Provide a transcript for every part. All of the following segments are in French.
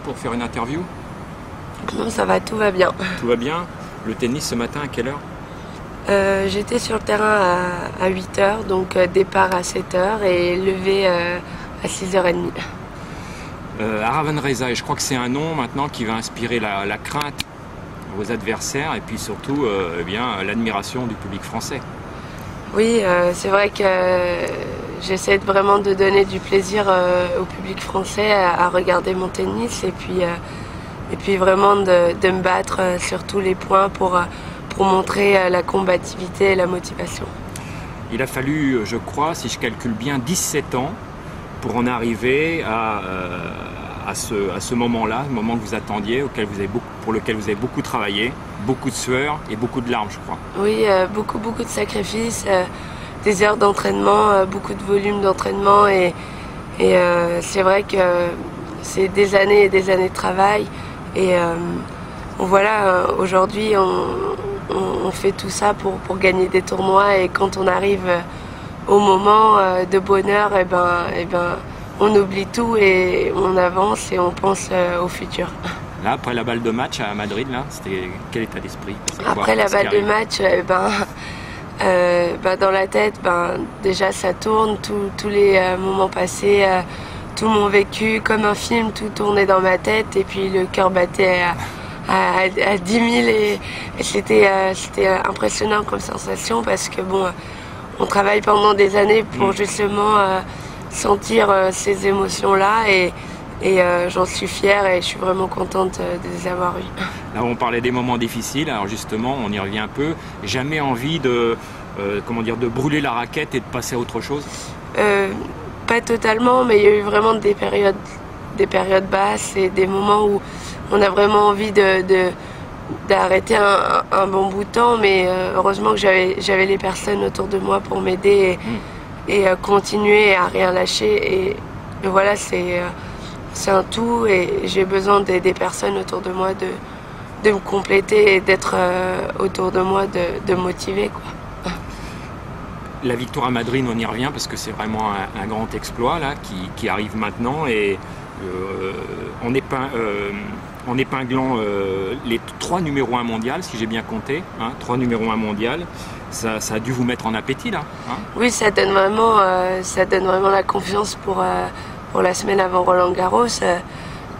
pour faire une interview? Non, ça va, tout va bien. Tout va bien? Le tennis ce matin, à quelle heure? J'étais sur le terrain à 8 h, donc départ à 7 h et levé à 6 h 30. Aravan-Reza, et je crois que c'est un nom maintenant qui va inspirer la crainte aux adversaires et puis surtout l'admiration du public français. Oui, c'est vrai que j'essaie vraiment de donner du plaisir au public français à regarder mon tennis et puis vraiment de me battre sur tous les points pour montrer la combativité et la motivation. Il a fallu, je crois, si je calcule bien, 17 ans pour en arriver à ce moment-là, le moment que vous attendiez, pour lequel vous avez beaucoup travaillé, beaucoup de sueur et beaucoup de larmes, je crois. Oui, beaucoup de sacrifices, des heures d'entraînement, beaucoup de volume d'entraînement et c'est vrai que c'est des années et des années de travail et voilà, aujourd'hui on fait tout ça pour gagner des tournois et quand on arrive au moment de bonheur, et ben, on oublie tout et on avance et on pense au futur. Là, après la balle de match à Madrid, là, c'était quel état d'esprit? Après la balle de match, dans la tête, déjà ça tourne, tous les moments passés, tout mon vécu comme un film, tout tournait dans ma tête et puis le cœur battait à 10 000 et c'était impressionnant comme sensation parce que bon, on travaille pendant des années pour justement sentir ces émotions-là et j'en suis fière et je suis vraiment contente de les avoir eues. Là, on parlait des moments difficiles, alors justement, on y revient un peu. Jamais envie de brûler la raquette et de passer à autre chose? Pas totalement, mais il y a eu vraiment des périodes basses et des moments où on a vraiment envie d'arrêter un bon bout de temps, mais heureusement que j'avais les personnes autour de moi pour m'aider et continuer à rien lâcher. Et voilà, c'est un tout et j'ai besoin des personnes autour de moi de me compléter et d'être autour de moi, de me motiver, quoi. La victoire à Madrid, on y revient parce que c'est vraiment un grand exploit là, qui arrive maintenant et en épinglant les 3 numéros 1 mondial, si j'ai bien compté, 3 numéros 1 mondial, ça a dû vous mettre en appétit là, hein? Oui, ça donne vraiment la confiance pour la semaine avant Roland-Garros.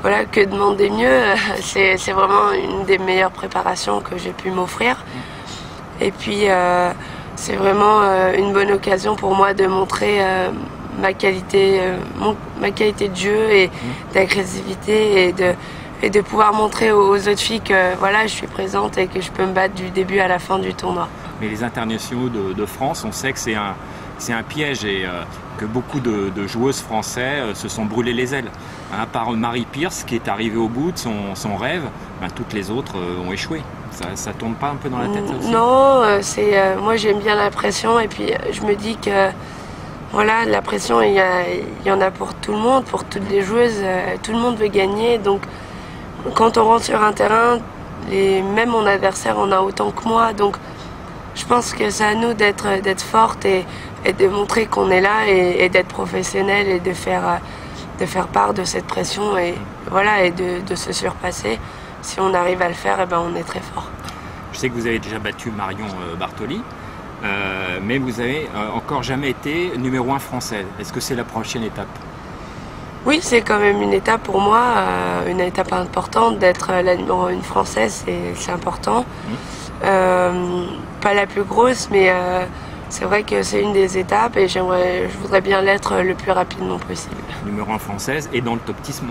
Voilà, que demander mieux, c'est vraiment une des meilleures préparations que j'ai pu m'offrir. Et puis c'est vraiment une bonne occasion pour moi de montrer ma qualité de jeu et d'agressivité et de pouvoir montrer aux autres filles que voilà, je suis présente et que je peux me battre du début à la fin du tournoi. Mais les internationaux de France, on sait que c'est un piège et que beaucoup de joueuses françaises se sont brûlées les ailes. À part Marie Pierce qui est arrivée au bout de son rêve, toutes les autres ont échoué. Ça tourne pas un peu dans la tête, ça aussi? Non, moi j'aime bien la pression et puis je me dis que voilà, la pression il y en a pour tout le monde, pour toutes les joueuses, tout le monde veut gagner. Donc quand on rentre sur un terrain, même mon adversaire en a autant que moi. Donc je pense que c'est à nous d'être fortes et de montrer qu'on est là et d'être professionnels et de faire part de cette pression et voilà, et de se surpasser. Si on arrive à le faire, on est très fort. Je sais que vous avez déjà battu Marion Bartoli, mais vous avez encore jamais été numéro 1 française. Est-ce que c'est la prochaine étape? Oui, c'est quand même une étape pour moi, une étape importante d'être la numéro 1 française, c'est important. Pas la plus grosse, mais c'est vrai que c'est une des étapes et je voudrais bien l'être le plus rapidement possible. Numéro 1 française et dans le top 10,